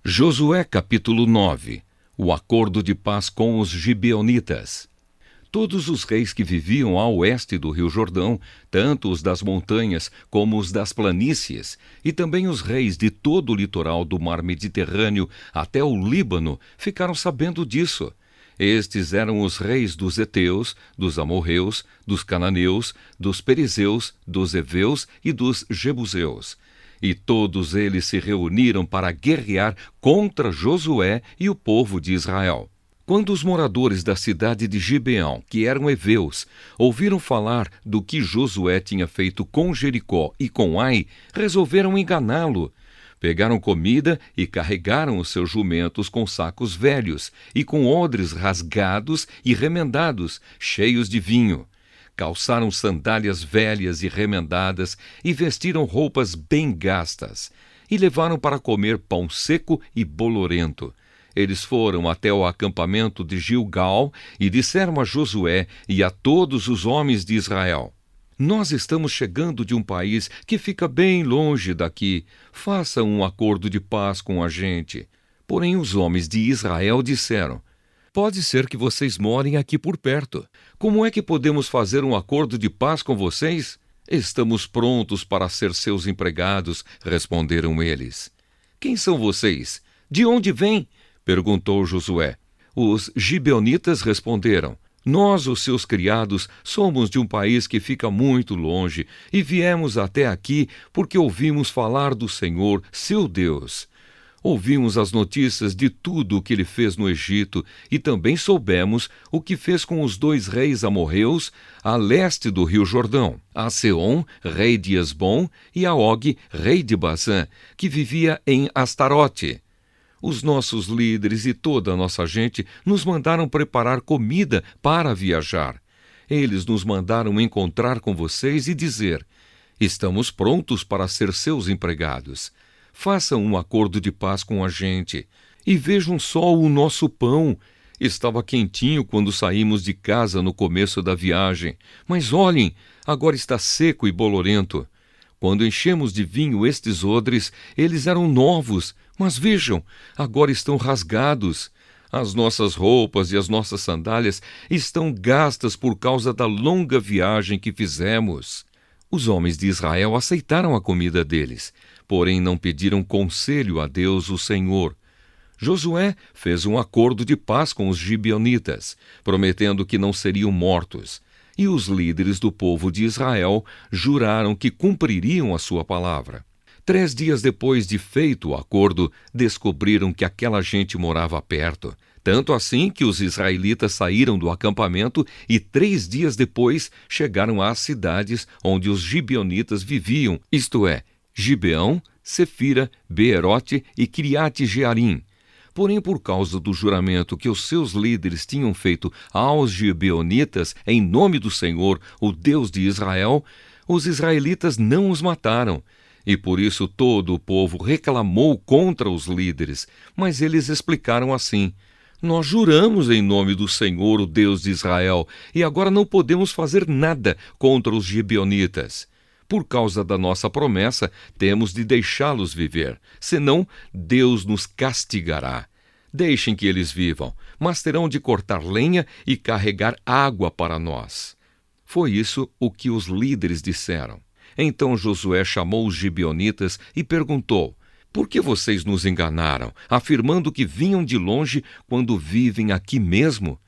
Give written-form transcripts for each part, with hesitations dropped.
Josué capítulo 9. O acordo de paz com os gibeonitas. Todos os reis que viviam a oeste do rio Jordão, tanto os das montanhas como os das planícies, e também os reis de todo o litoral do mar Mediterrâneo até o Líbano, ficaram sabendo disso. Estes eram os reis dos heteus, dos amorreus, dos cananeus, dos perizeus, dos heveus e dos jebuseus. E todos eles se reuniram para guerrear contra Josué e o povo de Israel. Quando os moradores da cidade de Gibeão, que eram heveus, ouviram falar do que Josué tinha feito com Jericó e com Ai, resolveram enganá-lo. Pegaram comida e carregaram os seus jumentos com sacos velhos e com odres rasgados e remendados, cheios de vinho. Calçaram sandálias velhas e remendadas e vestiram roupas bem gastas. E levaram para comer pão seco e bolorento. Eles foram até o acampamento de Gilgal e disseram a Josué e a todos os homens de Israel: Nós estamos chegando de um país que fica bem longe daqui. Faça um acordo de paz com a gente. Porém os homens de Israel disseram: Pode ser que vocês morem aqui por perto. Como é que podemos fazer um acordo de paz com vocês? Estamos prontos para ser seus empregados, responderam eles. Quem são vocês? De onde vêm? Perguntou Josué. Os gibeonitas responderam: Nós, os seus criados, somos de um país que fica muito longe e viemos até aqui porque ouvimos falar do Senhor, seu Deus. Ouvimos as notícias de tudo o que ele fez no Egito e também soubemos o que fez com os 2 reis amorreus a leste do rio Jordão, a Seom, rei de Esbom, e a Og, rei de Bazã, que vivia em Astarote. Os nossos líderes e toda a nossa gente nos mandaram preparar comida para viajar. Eles nos mandaram encontrar com vocês e dizer: Estamos prontos para ser seus empregados. Façam um acordo de paz com a gente. E vejam só o nosso pão. Estava quentinho quando saímos de casa no começo da viagem. Mas olhem, agora está seco e bolorento. Quando enchemos de vinho estes odres, eles eram novos. Mas vejam, agora estão rasgados. As nossas roupas e as nossas sandálias estão gastas por causa da longa viagem que fizemos. Os homens de Israel aceitaram a comida deles, porém não pediram conselho a Deus, o Senhor. Josué fez um acordo de paz com os gibeonitas, prometendo que não seriam mortos. E os líderes do povo de Israel juraram que cumpririam a sua palavra. 3 dias depois de feito o acordo, descobriram que aquela gente morava perto. Tanto assim que os israelitas saíram do acampamento e 3 dias depois chegaram às cidades onde os gibeonitas viviam, isto é, Gibeão, Sefira, Beerote e Criate-Jearim. Porém, por causa do juramento que os seus líderes tinham feito aos gibeonitas em nome do Senhor, o Deus de Israel, os israelitas não os mataram. E por isso todo o povo reclamou contra os líderes, mas eles explicaram assim: Nós juramos em nome do Senhor, o Deus de Israel, e agora não podemos fazer nada contra os gibeonitas. Por causa da nossa promessa, temos de deixá-los viver, senão Deus nos castigará. Deixem que eles vivam, mas terão de cortar lenha e carregar água para nós. Foi isso o que os líderes disseram. Então Josué chamou os gibeonitas e perguntou: Por que vocês nos enganaram, afirmando que vinham de longe quando vivem aqui mesmo?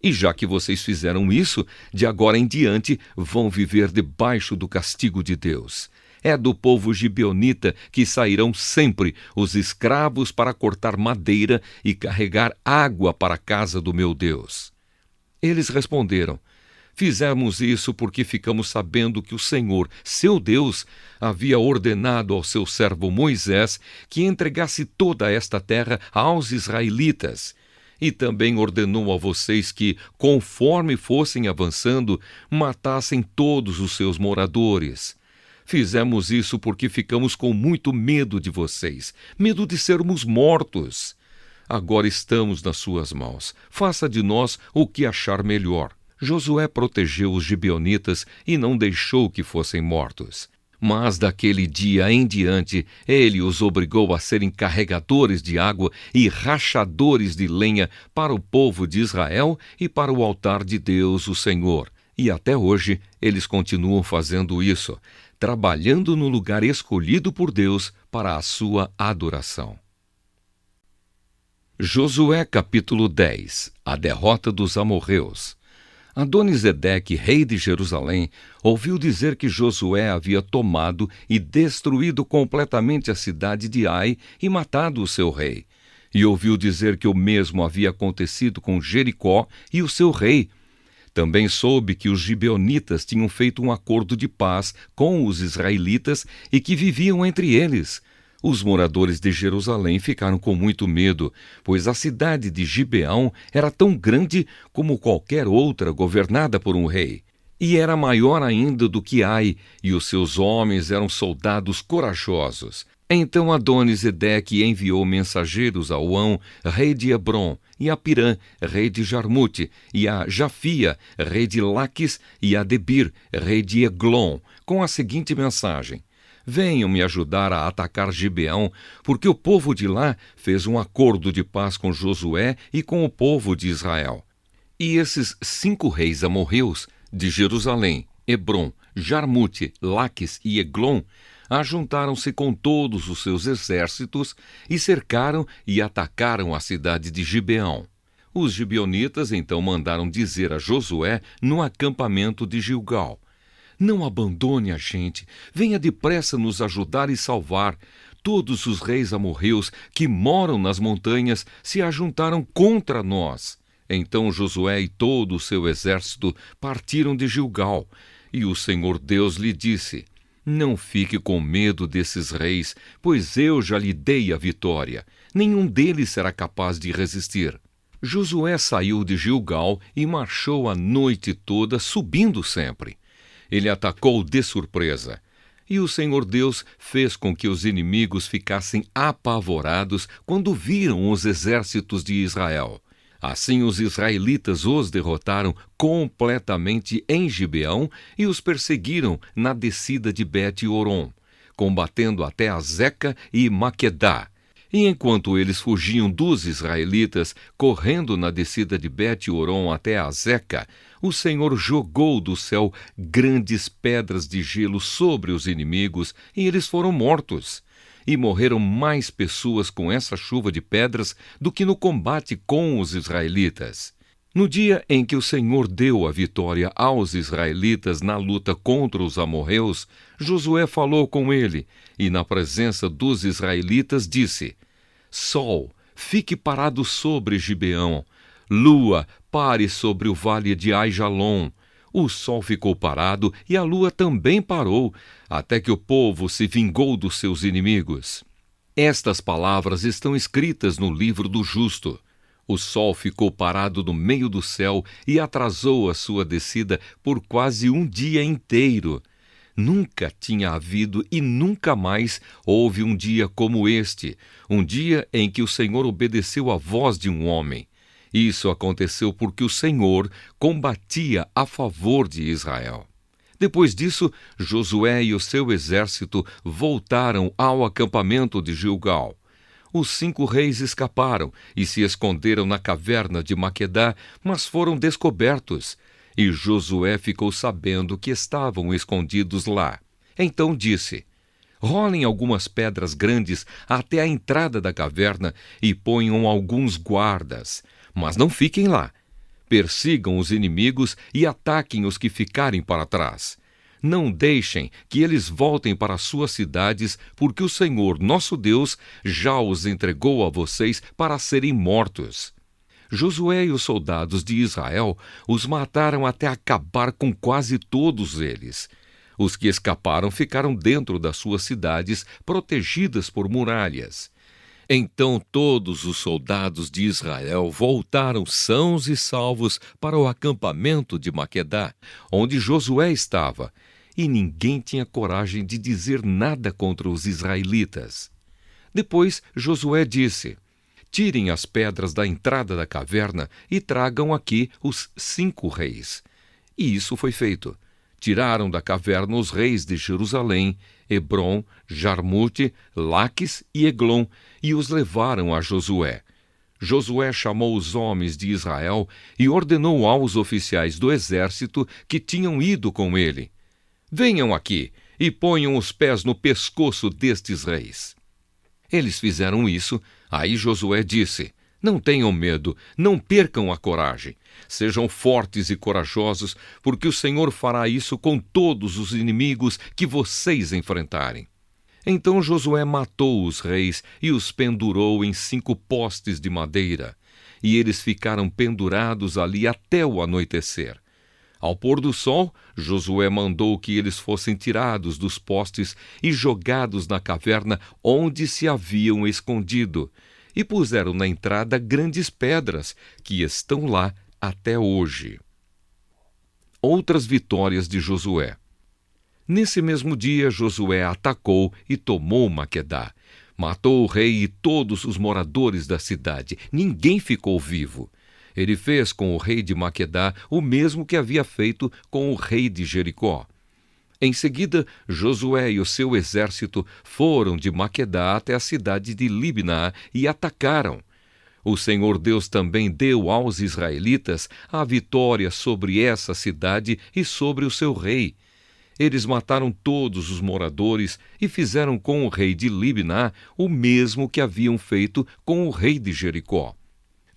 E já que vocês fizeram isso, de agora em diante vão viver debaixo do castigo de Deus. É do povo gibeonita que sairão sempre os escravos para cortar madeira e carregar água para a casa do meu Deus. Eles responderam: Fizemos isso porque ficamos sabendo que o Senhor, seu Deus, havia ordenado ao seu servo Moisés que entregasse toda esta terra aos israelitas. E também ordenou a vocês que, conforme fossem avançando, matassem todos os seus moradores. Fizemos isso porque ficamos com muito medo de vocês, medo de sermos mortos. Agora estamos nas suas mãos. Faça de nós o que achar melhor. Josué protegeu os gibeonitas e não deixou que fossem mortos. Mas daquele dia em diante, ele os obrigou a serem carregadores de água e rachadores de lenha para o povo de Israel e para o altar de Deus, o Senhor. E até hoje eles continuam fazendo isso, trabalhando no lugar escolhido por Deus para a sua adoração. Josué capítulo 10. A derrota dos amorreus. Adonisedeque, rei de Jerusalém, ouviu dizer que Josué havia tomado e destruído completamente a cidade de Ai e matado o seu rei. E ouviu dizer que o mesmo havia acontecido com Jericó e o seu rei. Também soube que os gibeonitas tinham feito um acordo de paz com os israelitas e que viviam entre eles. Os moradores de Jerusalém ficaram com muito medo, pois a cidade de Gibeão era tão grande como qualquer outra governada por um rei. E era maior ainda do que Ai, e os seus homens eram soldados corajosos. Então Adonisedeque enviou mensageiros a Uão, rei de Hebrom, e a Pirã, rei de Jarmute, e a Jafia, rei de Laques, e a Debir, rei de Eglon, com a seguinte mensagem: venham me ajudar a atacar Gibeão, porque o povo de lá fez um acordo de paz com Josué e com o povo de Israel. E esses 5 reis amorreus, de Jerusalém, Hebrom, Jarmute, Laques e Eglon, ajuntaram-se com todos os seus exércitos e cercaram e atacaram a cidade de Gibeão. Os gibeonitas então mandaram dizer a Josué no acampamento de Gilgal: não abandone a gente, venha depressa nos ajudar e salvar. Todos os reis amorreus que moram nas montanhas se ajuntaram contra nós. Então Josué e todo o seu exército partiram de Gilgal, e o Senhor Deus lhe disse: não fique com medo desses reis, pois eu já lhe dei a vitória. Nenhum deles será capaz de resistir. Josué saiu de Gilgal e marchou a noite toda, subindo sempre. Ele atacou de surpresa, e o Senhor Deus fez com que os inimigos ficassem apavorados quando viram os exércitos de Israel. Assim os israelitas os derrotaram completamente em Gibeão e os perseguiram na descida de Bet-Horon, combatendo até Azeca e Maquedá. E enquanto eles fugiam dos israelitas, correndo na descida de Bet-Horon até Azeca, o Senhor jogou do céu grandes pedras de gelo sobre os inimigos e eles foram mortos. E morreram mais pessoas com essa chuva de pedras do que no combate com os israelitas. No dia em que o Senhor deu a vitória aos israelitas na luta contra os amorreus, Josué falou com ele e, na presença dos israelitas, disse: Sol, fique parado sobre Gibeão. Lua, pare sobre o vale de Aijalon. O sol ficou parado e a lua também parou, até que o povo se vingou dos seus inimigos. Estas palavras estão escritas no livro do justo. O sol ficou parado no meio do céu e atrasou a sua descida por quase um dia inteiro. Nunca tinha havido e nunca mais houve um dia como este, um dia em que o Senhor obedeceu à voz de um homem. Isso aconteceu porque o Senhor combatia a favor de Israel. Depois disso, Josué e o seu exército voltaram ao acampamento de Gilgal. Os 5 reis escaparam e se esconderam na caverna de Maquedá, mas foram descobertos. E Josué ficou sabendo que estavam escondidos lá. Então disse: rolem algumas pedras grandes até a entrada da caverna e ponham alguns guardas. Mas não fiquem lá. Persigam os inimigos e ataquem os que ficarem para trás. Não deixem que eles voltem para suas cidades, porque o Senhor, nosso Deus, já os entregou a vocês para serem mortos. Josué e os soldados de Israel os mataram até acabar com quase todos eles. Os que escaparam ficaram dentro das suas cidades, protegidas por muralhas. Então todos os soldados de Israel voltaram sãos e salvos para o acampamento de Maquedá, onde Josué estava, e ninguém tinha coragem de dizer nada contra os israelitas. Depois Josué disse: tirem as pedras da entrada da caverna e tragam aqui os 5 reis. E isso foi feito. Tiraram da caverna os reis de Jerusalém, Hebrom, Jarmute, Laques e Eglon, e os levaram a Josué. Josué chamou os homens de Israel e ordenou aos oficiais do exército que tinham ido com ele: venham aqui e ponham os pés no pescoço destes reis. Eles fizeram isso. Aí Josué disse: não tenham medo, não percam a coragem. Sejam fortes e corajosos, porque o Senhor fará isso com todos os inimigos que vocês enfrentarem. Então Josué matou os reis e os pendurou em 5 postes de madeira. E eles ficaram pendurados ali até o anoitecer. Ao pôr do sol, Josué mandou que eles fossem tirados dos postes e jogados na caverna onde se haviam escondido. E puseram na entrada grandes pedras, que estão lá até hoje. Outras vitórias de Josué. Nesse mesmo dia, Josué atacou e tomou Maquedá. Matou o rei e todos os moradores da cidade. Ninguém ficou vivo. Ele fez com o rei de Maquedá o mesmo que havia feito com o rei de Jericó. Em seguida, Josué e o seu exército foram de Maquedá até a cidade de Libná e atacaram. O Senhor Deus também deu aos israelitas a vitória sobre essa cidade e sobre o seu rei. Eles mataram todos os moradores e fizeram com o rei de Libná o mesmo que haviam feito com o rei de Jericó.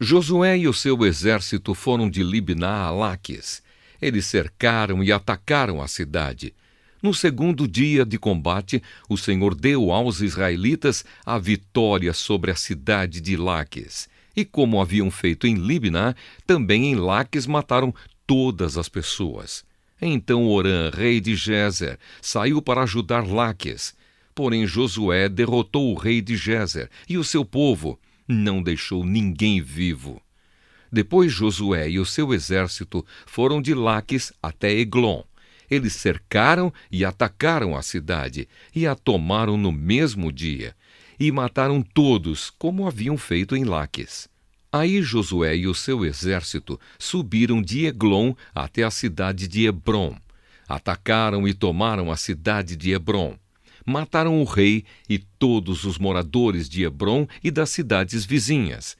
Josué e o seu exército foram de Libná a Laques. Eles cercaram e atacaram a cidade. No segundo dia de combate, o Senhor deu aos israelitas a vitória sobre a cidade de Laques. E como haviam feito em Libná, também em Laques mataram todas as pessoas. Então Orã, rei de Gézer, saiu para ajudar Laques. Porém Josué derrotou o rei de Gézer e o seu povo. Não deixou ninguém vivo. Depois Josué e o seu exército foram de Laques até Eglon. Eles cercaram e atacaram a cidade e a tomaram no mesmo dia. E mataram todos, como haviam feito em Laques. Aí Josué e o seu exército subiram de Eglon até a cidade de Hebrom. Atacaram e tomaram a cidade de Hebrom. Mataram o rei e todos os moradores de Hebrom e das cidades vizinhas.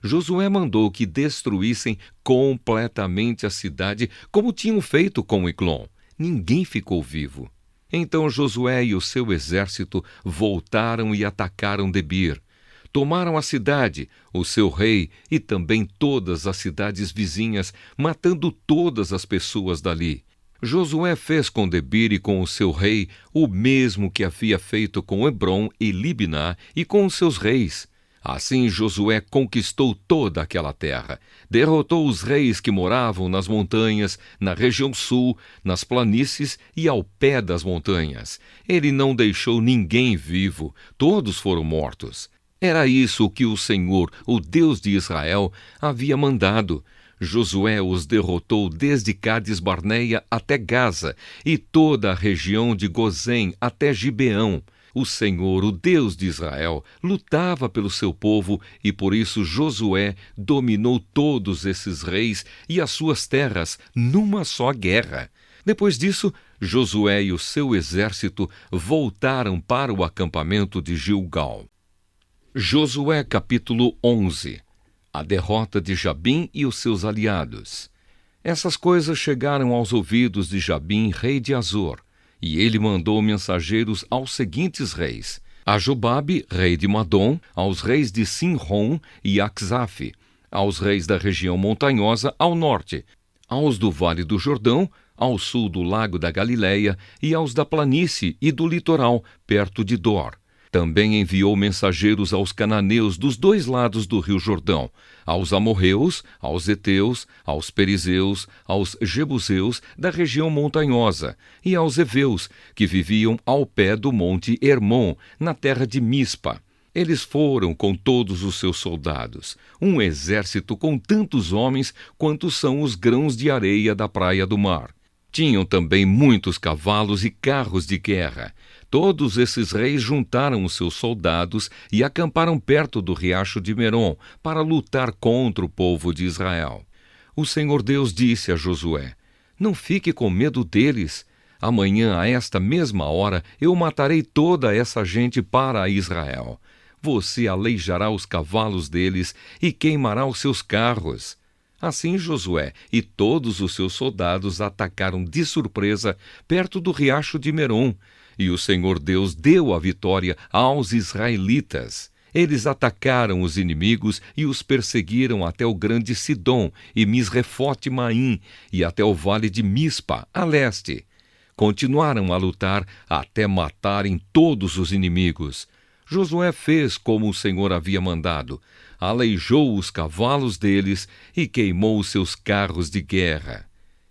Josué mandou que destruíssem completamente a cidade, como tinham feito com Eglon. Ninguém ficou vivo. Então Josué e o seu exército voltaram e atacaram Debir. Tomaram a cidade, o seu rei e também todas as cidades vizinhas, matando todas as pessoas dali. Josué fez com Debir e com o seu rei o mesmo que havia feito com Hebrom e Libná e com os seus reis. Assim Josué conquistou toda aquela terra, derrotou os reis que moravam nas montanhas, na região sul, nas planícies e ao pé das montanhas. Ele não deixou ninguém vivo, todos foram mortos. Era isso que o Senhor, o Deus de Israel, havia mandado. Josué os derrotou desde Cades-Barneia até Gaza e toda a região de Gozém até Gibeão. O Senhor, o Deus de Israel, lutava pelo seu povo e por isso Josué dominou todos esses reis e as suas terras numa só guerra. Depois disso, Josué e o seu exército voltaram para o acampamento de Gilgal. Josué capítulo 11. A derrota de Jabim e os seus aliados. Essas coisas chegaram aos ouvidos de Jabim, rei de Azor, e ele mandou mensageiros aos seguintes reis: a Jobabe, rei de Madom, aos reis de Sinrom e Axaf, aos reis da região montanhosa ao norte, aos do vale do Jordão, ao sul do lago da Galileia, e aos da planície e do litoral, perto de Dor. Também enviou mensageiros aos cananeus dos 2 lados do rio Jordão, aos amorreus, aos heteus, aos perizeus, aos jebuseus da região montanhosa e aos heveus, que viviam ao pé do monte Hermon, na terra de Mispa. Eles foram com todos os seus soldados, um exército com tantos homens quantos são os grãos de areia da praia do mar. Tinham também muitos cavalos e carros de guerra. Todos esses reis juntaram os seus soldados e acamparam perto do riacho de Merom para lutar contra o povo de Israel. O Senhor Deus disse a Josué: Não fique com medo deles. Amanhã, a esta mesma hora, eu matarei toda essa gente para Israel. Você aleijará os cavalos deles e queimará os seus carros. Assim Josué e todos os seus soldados atacaram de surpresa perto do riacho de Merom, e o Senhor Deus deu a vitória aos israelitas. Eles atacaram os inimigos e os perseguiram até o grande Sidom e Misrefote-Maim e até o vale de Mispa, a leste. Continuaram a lutar até matarem todos os inimigos. Josué fez como o Senhor havia mandado, aleijou os cavalos deles e queimou os seus carros de guerra.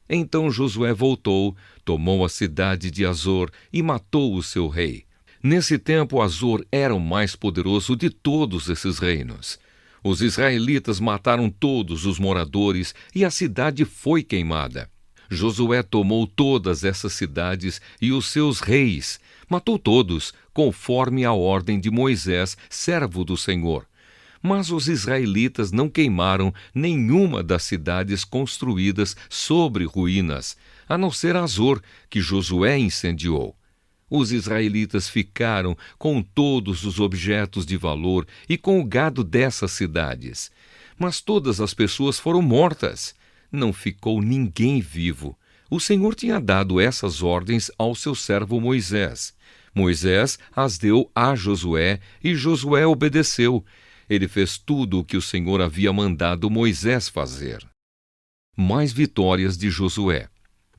Então Josué voltou, tomou a cidade de Azor e matou o seu rei. Nesse tempo, Azor era o mais poderoso de todos esses reinos. Os israelitas mataram todos os moradores e a cidade foi queimada. Josué tomou todas essas cidades e os seus reis, matou todos, conforme a ordem de Moisés, servo do Senhor. Mas os israelitas não queimaram nenhuma das cidades construídas sobre ruínas, a não ser Azor, que Josué incendiou. Os israelitas ficaram com todos os objetos de valor e com o gado dessas cidades. Mas todas as pessoas foram mortas. Não ficou ninguém vivo. O Senhor tinha dado essas ordens ao seu servo Moisés. Moisés as deu a Josué e Josué obedeceu. Ele fez tudo o que o Senhor havia mandado Moisés fazer. Mais vitórias de Josué.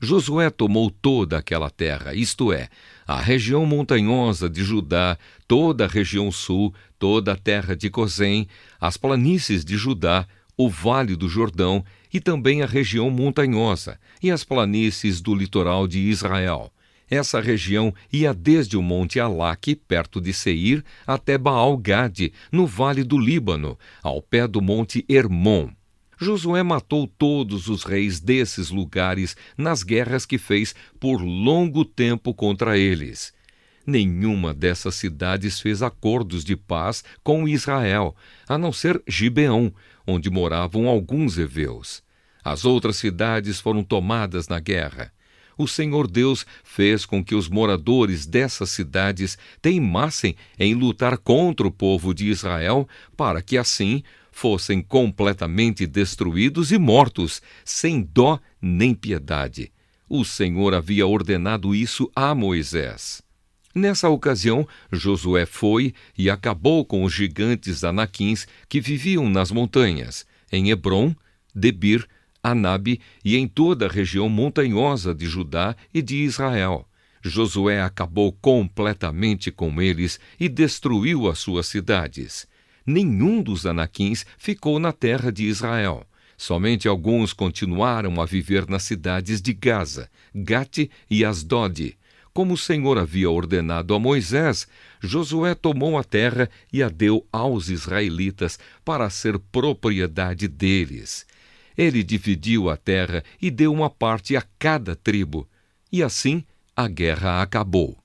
Josué tomou toda aquela terra, isto é, a região montanhosa de Judá, toda a região sul, toda a terra de Gozém, as planícies de Judá, o vale do Jordão e também a região montanhosa e as planícies do litoral de Israel. Essa região ia desde o monte Alaque, perto de Seir, até Baal-Gade, no vale do Líbano, ao pé do monte Hermon. Josué matou todos os reis desses lugares nas guerras que fez por longo tempo contra eles. Nenhuma dessas cidades fez acordos de paz com Israel, a não ser Gibeão, onde moravam alguns heveus. As outras cidades foram tomadas na guerra. O Senhor Deus fez com que os moradores dessas cidades teimassem em lutar contra o povo de Israel, para que assim fossem completamente destruídos e mortos, sem dó nem piedade. O Senhor havia ordenado isso a Moisés. Nessa ocasião, Josué foi e acabou com os gigantes anaquins que viviam nas montanhas, em Hebrom, Debir, Anabe e em toda a região montanhosa de Judá e de Israel. Josué acabou completamente com eles e destruiu as suas cidades. Nenhum dos anaquins ficou na terra de Israel. Somente alguns continuaram a viver nas cidades de Gaza, Gate e Asdode. Como o Senhor havia ordenado a Moisés, Josué tomou a terra e a deu aos israelitas para ser propriedade deles. Ele dividiu a terra e deu uma parte a cada tribo. E assim a guerra acabou.